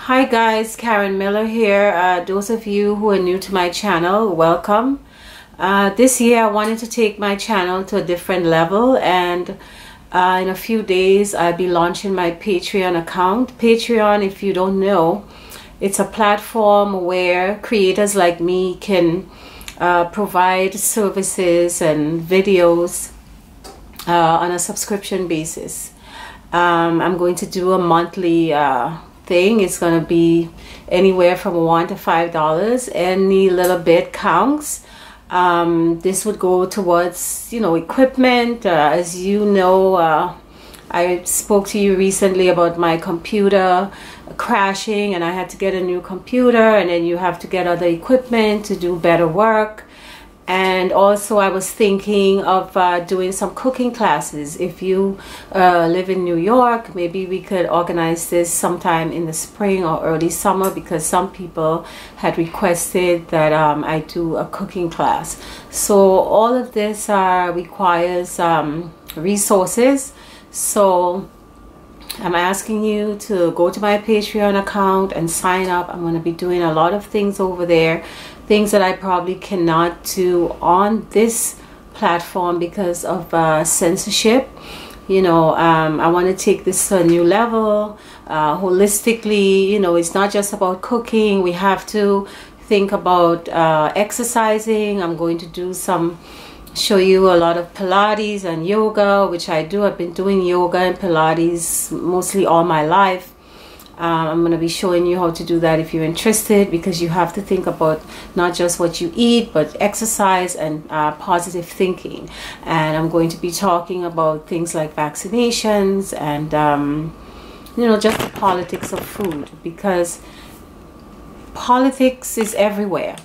Hi guys, Karen Miller here. Those of you who are new to my channel, welcome. This year I wanted to take my channel to a different level, and in a few days I'll be launching my Patreon account. Patreon, if you don't know, it's a platform where creators like me can provide services and videos on a subscription basis. I'm going to do a monthly thing. It's going to be anywhere from $1 to $5. Any little bit counts. This would go towards, equipment. As you know, I spoke to you recently about my computer crashing, and I had to get a new computer, and then you have to get other equipment to do better work. And also I was thinking of doing some cooking classes. If you live in New York, maybe we could organize this sometime in the spring or early summer, because some people had requested that I do a cooking class. So all of this requires resources. So I'm asking you to go to my Patreon account and sign up. I'm going to be doing a lot of things over there, things that I probably cannot do on this platform because of censorship. I want to take this to a new level holistically. It's not just about cooking. We have to think about exercising. I'm going to show you a lot of Pilates and yoga, which I do. I've been doing yoga and Pilates mostly all my life. I'm going to be showing you how to do that if you're interested, because you have to think about not just what you eat, but exercise and positive thinking. And I'm going to be talking about things like vaccinations and just the politics of food, because politics is everywhere.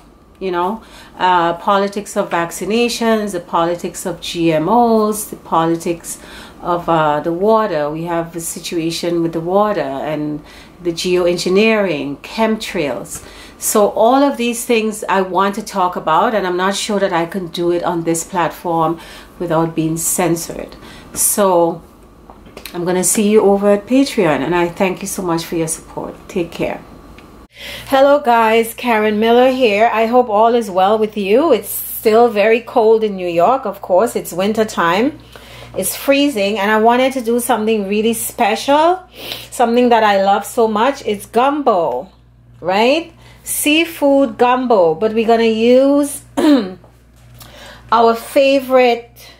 Politics of vaccinations, the politics of GMOs, the politics of the water. We have the situation with the water and the geoengineering, chemtrails. So all of these things I want to talk about, and I'm not sure that I can do it on this platform without being censored. So I'm going to see you over at Patreon, and I thank you so much for your support. Take care. Hello guys, Karen Miller here. I hope all is well with you. It's still very cold in New York, of course. It's winter time. It's freezing, and I wanted to do something really special, something that I love so much. It's gumbo, right? Seafood gumbo, but we're gonna use our favorite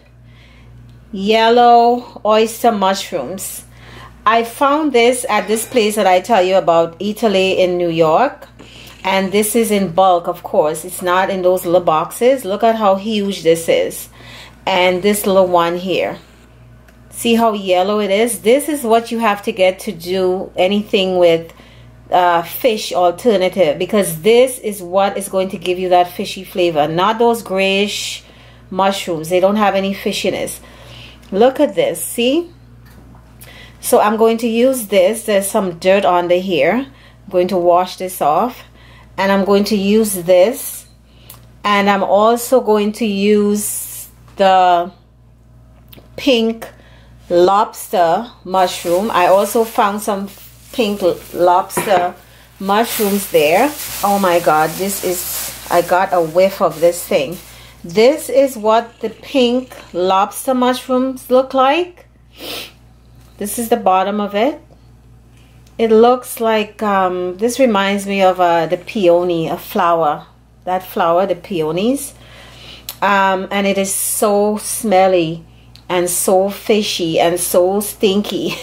yellow oyster mushrooms. I found this at this place that I tell you about, Italy in New York, and this is in bulk, of course. It's not in those little boxes. Look at how huge this is, and this little one here. See how yellow it is? This is what you have to get to do anything with fish alternative, because this is what is going to give you that fishy flavor, not those grayish mushrooms. They don't have any fishiness. Look at this, see? So I'm going to use this. There's some dirt on the here. I'm going to wash this off, and I'm going to use this, and I'm also going to use the pink lobster mushroom. I also found some pink lobster mushrooms there. Oh my god, I got a whiff of this thing. This is what the pink lobster mushrooms look like. This is the bottom of it. It looks like, this reminds me of the peony, a flower. That flower, the peonies. And it is so smelly and so fishy and so stinky.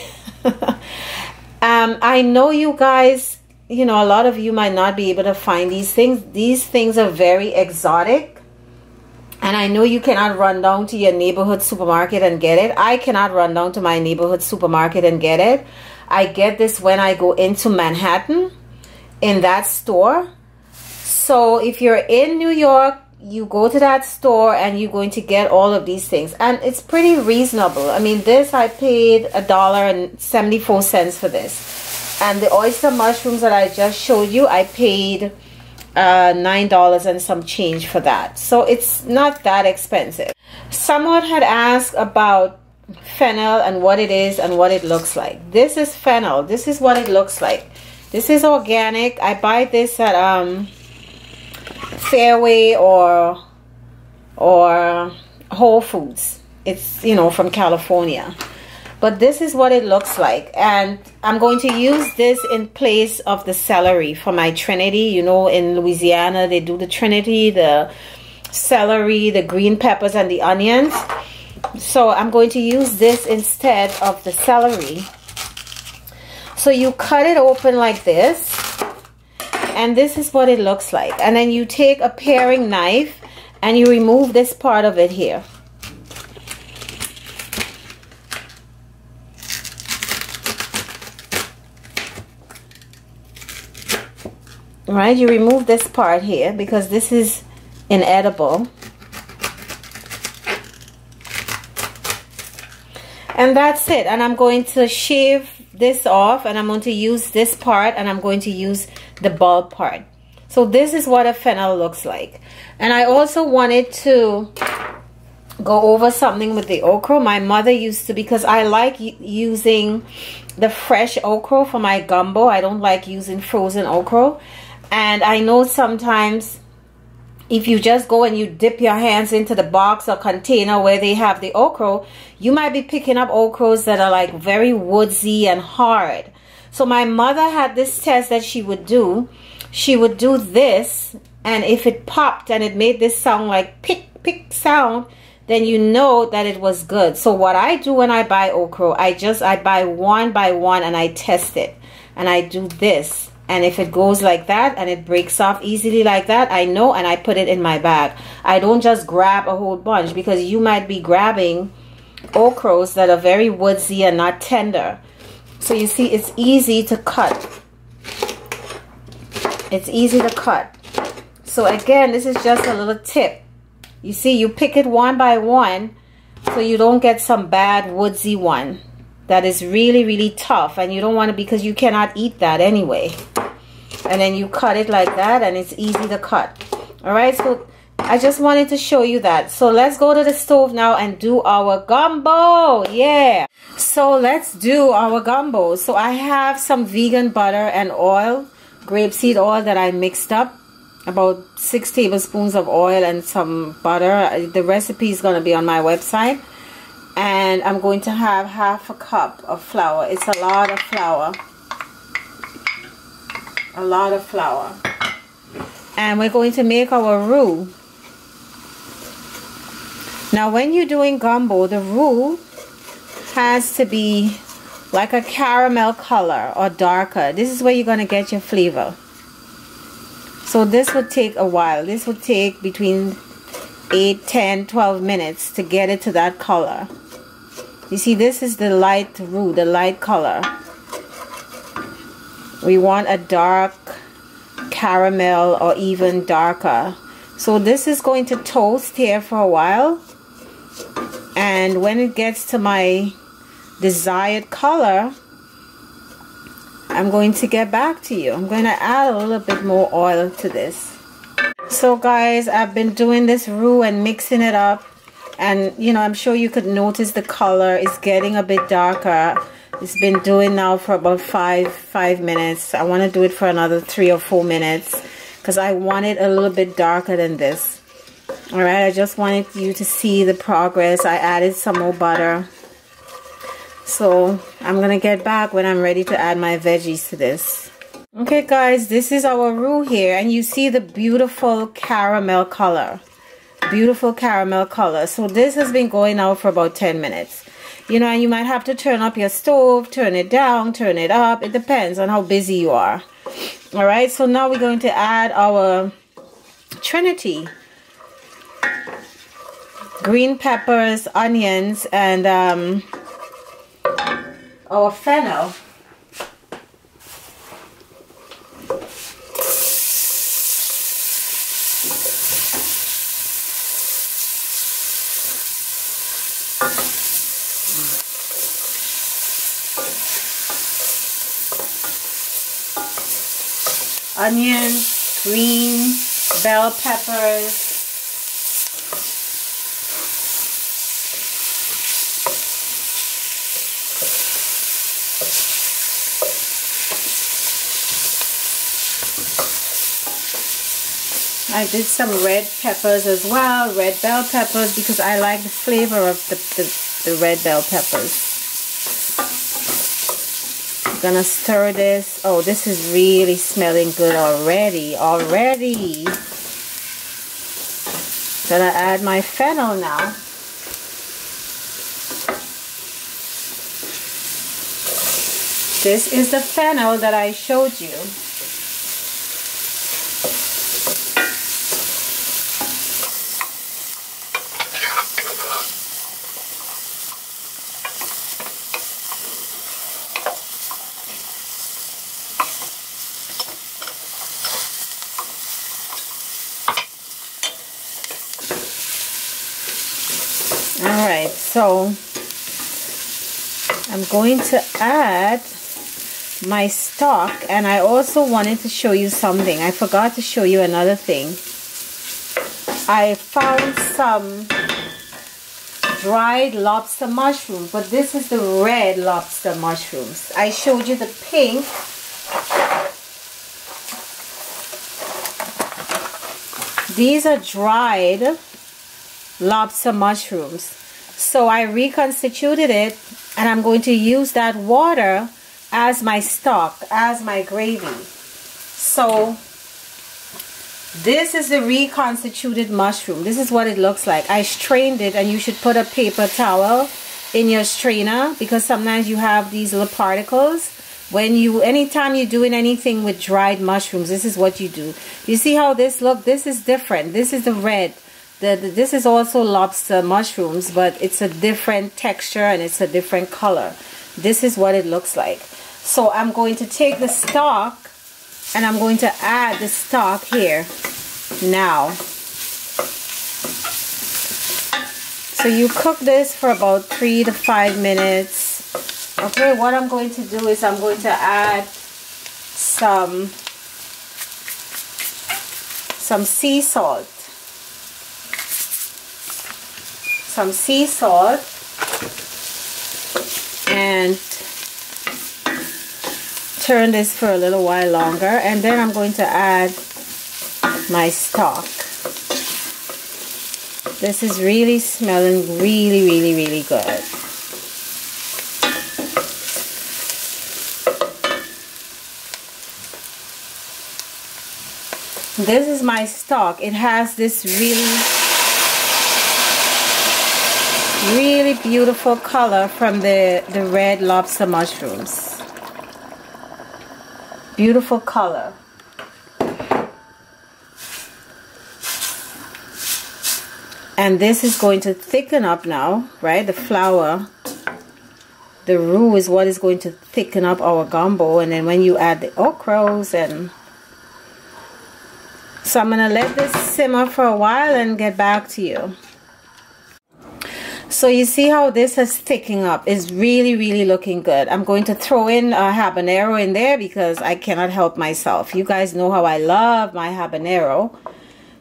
I know you guys, a lot of you might not be able to find these things. These things are very exotic. And I know you cannot run down to your neighborhood supermarket and get it. I cannot run down to my neighborhood supermarket and get it. I get this when I go into Manhattan in that store. So if you're in New York, you go to that store and you're going to get all of these things. And it's pretty reasonable. I mean, this I paid $1.74 for this. And the oyster mushrooms that I just showed you, I paid $9 and some change for that. So it's not that expensive. Someone had asked about fennel and what it is and what it looks like. This is fennel. This is what it looks like. This is organic. I buy this at Fairway or Whole Foods. It's, you know, from California. But this is what it looks like. And I'm going to use this in place of the celery for my Trinity. You know, in Louisiana, they do the Trinity, the celery, the green peppers, and the onions. So I'm going to use this instead of the celery. So you cut it open like this. And this is what it looks like. And then you take a paring knife and you remove this part of it here. Right, you remove this part here because this is inedible. And that's it. And I'm going to shave this off, and I'm going to use this part, and I'm going to use the bulb part. So this is what a fennel looks like. And I also wanted to go over something with the okra. My mother used to, because I like using the fresh okra for my gumbo. I don't like using frozen okra. And I know sometimes if you just go and you dip your hands into the box or container where they have the okra, you might be picking up okras that are like very woodsy and hard. So my mother had this test that she would do. She would do this, and if it popped and it made this sound like pick, pick sound, then you know that it was good. So what I do when I buy okra, I buy one by one and I test it. And I do this. And if it goes like that and it breaks off easily like that, I know, and I put it in my bag. I don't just grab a whole bunch, because you might be grabbing okras that are very woodsy and not tender. So you see, it's easy to cut. It's easy to cut. So again, this is just a little tip. You see, you pick it one by one so you don't get some bad woodsy one that is really, really tough, and you don't want to, because you cannot eat that anyway. And then you cut it like that, and it's easy to cut. All right, so I just wanted to show you that. So let's go to the stove now and do our gumbo. Yeah, so let's do our gumbo. So I have some vegan butter and oil, grapeseed oil that I mixed up, about 6 tablespoons of oil and some butter. The recipe is going to be on my website. And I'm going to have half a cup of flour. It's a lot of flour. A lot of flour. And we're going to make our roux. Now when you're doing gumbo, the roux has to be like a caramel color or darker. This is where you're going to get your flavor. So this would take a while. This would take between 8, 10, 12 minutes to get it to that color. You see, this is the light roux, the light color. We want a dark caramel or even darker. So this is going to toast here for a while. And when it gets to my desired color, I'm going to get back to you. I'm going to add a little bit more oil to this. So guys, I've been doing this roux and mixing it up. And, you know, I'm sure you could notice the color is getting a bit darker. It's been doing now for about five minutes. I want to do it for another 3 or 4 minutes because I want it a little bit darker than this. Alright, I just wanted you to see the progress. I added some more butter. So I'm going to get back when I'm ready to add my veggies to this. Okay guys, this is our roux here, and you see the beautiful caramel color. Beautiful caramel color. So this has been going out for about 10 minutes. You know, and you might have to turn up your stove, turn it down, turn it up. It depends on how busy you are. Alright, so now we're going to add our Trinity. Green peppers, onions, and our fennel. Onions, green bell peppers, I did some red peppers as well, red bell peppers, because I like the flavor of the red bell peppers. I'm gonna stir this. Oh, this is really smelling good already. Gonna add my fennel now. This is the fennel that I showed you. Alright, so I'm going to add my stock, and I also wanted to show you something. I forgot to show you another thing. I found some dried lobster mushrooms, but this is the red lobster mushrooms. I showed you the pink. These are dried lobster mushrooms. So I reconstituted it, and I'm going to use that water as my stock, as my gravy. So this is the reconstituted mushroom. This is what it looks like. I strained it, and you should put a paper towel in your strainer, because sometimes you have these little particles. Anytime you're doing anything with dried mushrooms, this is what you do. You see how this look? This is different. This is the red. This is also lobster mushrooms, but it's a different texture and it's a different color. This is what it looks like. So I'm going to take the stock, and I'm going to add the stock here now. So you cook this for about 3 to 5 minutes. Okay, what I'm going to do is I'm going to add some sea salt. Some sea salt, and turn this for a little while longer, and then I'm going to add my stock. This is really smelling really good. This is my stock. It has this really beautiful color from the red lobster mushrooms. Beautiful color. And this is going to thicken up now, right? The flour, the roux is what is going to thicken up our gumbo. And then when you add the okras, and so I'm gonna let this simmer for a while and get back to you. So you see how this is thickening up. It's really looking good. I'm going to throw in a habanero in there because I cannot help myself. You guys know how I love my habanero.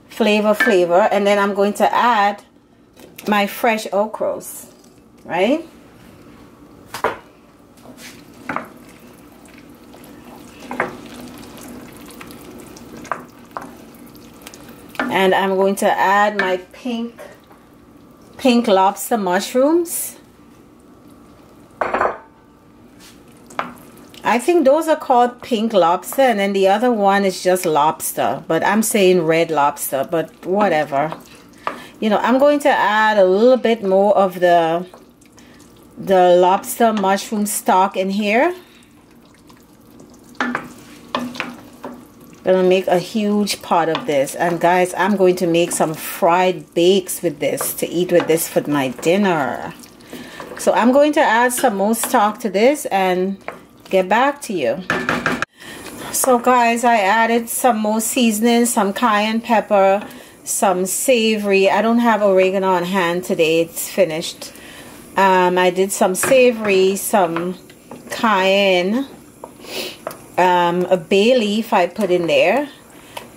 Flavor. And then I'm going to add my fresh okras, right? And I'm going to add my pink lobster mushrooms. I think those are called pink lobster, and then the other one is just lobster, but I'm saying red lobster, but whatever. You know, I'm going to add a little bit more of the lobster mushroom stock in here. Gonna make a huge pot of this, and guys, I'm going to make some fried bakes with this to eat with this for my dinner. So I'm going to add some more stock to this and get back to you. So guys, I added some more seasoning, some cayenne pepper, some savory. I don't have oregano on hand today, it's finished. I did some savory, some cayenne, a bay leaf I put in there,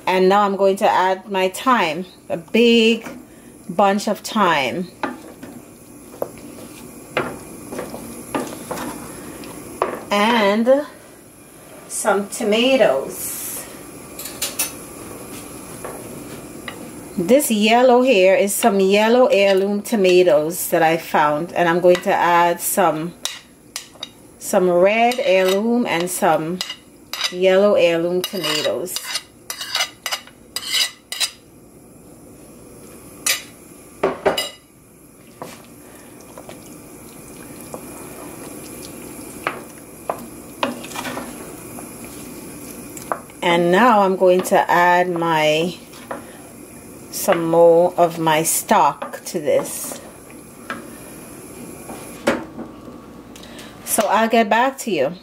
and now I'm going to add my thyme, a big bunch of thyme. And some tomatoes. This yellow here is some yellow heirloom tomatoes that I found, and I'm going to add some red heirloom and some yellow heirloom tomatoes. And now I'm going to add some more of my stock to this. So I'll get back to you.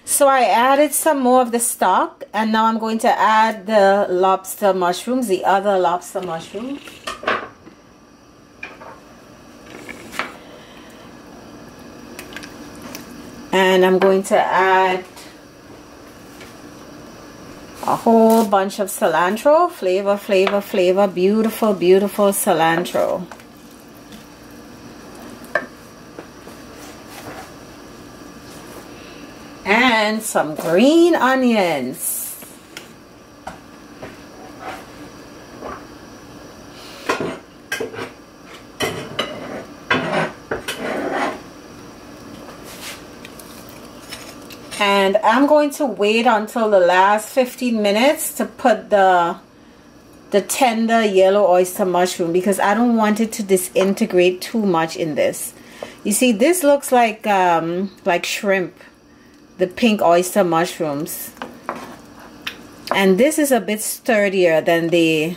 So I added some more of the stock, and now I'm going to add the lobster mushrooms, the other lobster mushrooms. And I'm going to add a whole bunch of cilantro. Flavor, flavor, flavor. Beautiful, beautiful cilantro. And some green onions. And I'm going to wait until the last 15 minutes to put the tender yellow oyster mushroom, because I don't want it to disintegrate too much in this. You see, this looks like shrimp, the pink oyster mushrooms. And this is a bit sturdier than the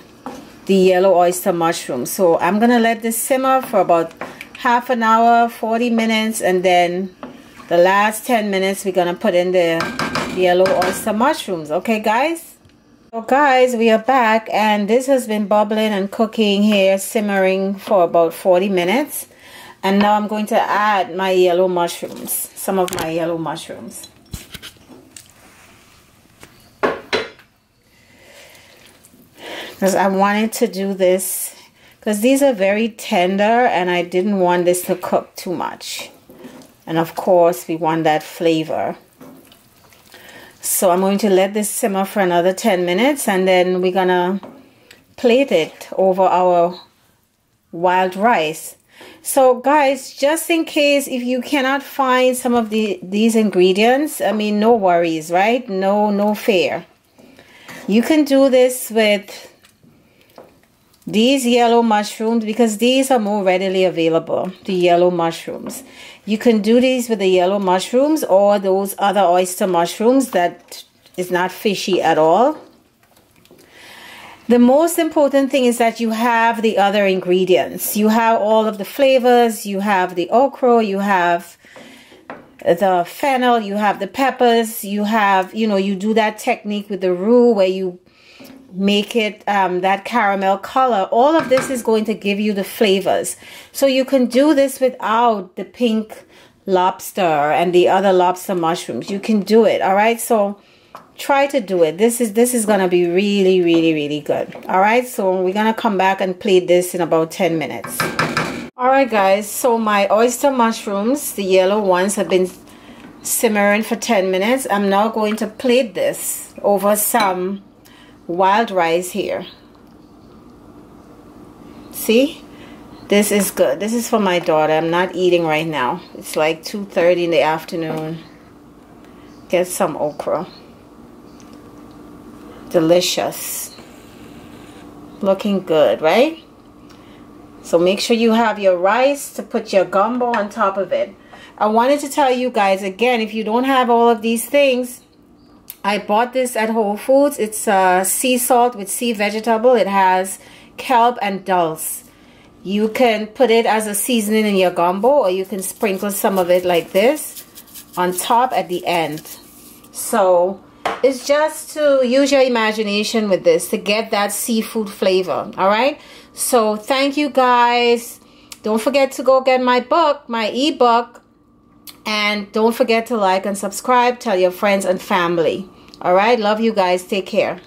yellow oyster mushroom. So I'm going to let this simmer for about half an hour, 40 minutes, and then the last 10 minutes we're gonna put in the yellow oyster mushrooms. Okay guys? So guys, we are back, and this has been bubbling and cooking here, simmering for about 40 minutes. And now I'm going to add my yellow mushrooms, some of my yellow mushrooms. Because I wanted to do this because these are very tender and I didn't want this to cook too much. And of course, we want that flavor. So I'm going to let this simmer for another 10 minutes, and then we're gonna plate it over our wild rice. So guys, just in case if you cannot find some of these ingredients, I mean, no worries, right? No fear. You can do this with these yellow mushrooms, because these are more readily available, the yellow mushrooms. You can do these with the yellow mushrooms or those other oyster mushrooms that is not fishy at all. The most important thing is that you have the other ingredients. You have all of the flavors. You have the okra, you have the fennel, you have the peppers, you have, you do that technique with the roux where you make it that caramel color. All of this is going to give you the flavors. So you can do this without the pink lobster and the other lobster mushrooms. You can do it. All right, so try to do it. This is gonna be really, really, really good. All right, so we're gonna come back and plate this in about 10 minutes. All right guys, so my oyster mushrooms, the yellow ones, have been simmering for 10 minutes. I'm now going to plate this over some wild rice here. See, this is good. This is for my daughter. I'm not eating right now. It's like 2:30 in the afternoon. Get some okra. Delicious. Looking good, right? So make sure you have your rice to put your gumbo on top of it. I wanted to tell you guys again, if you don't have all of these things, I bought this at Whole Foods. It's sea salt with sea vegetable. It has kelp and dulse. You can put it as a seasoning in your gumbo, or you can sprinkle some of it like this on top at the end. So it's just to use your imagination with this to get that seafood flavor. All right, so thank you guys. Don't forget to go get my book, my ebook. And don't forget to like and subscribe. Tell your friends and family. All right. Love you guys. Take care.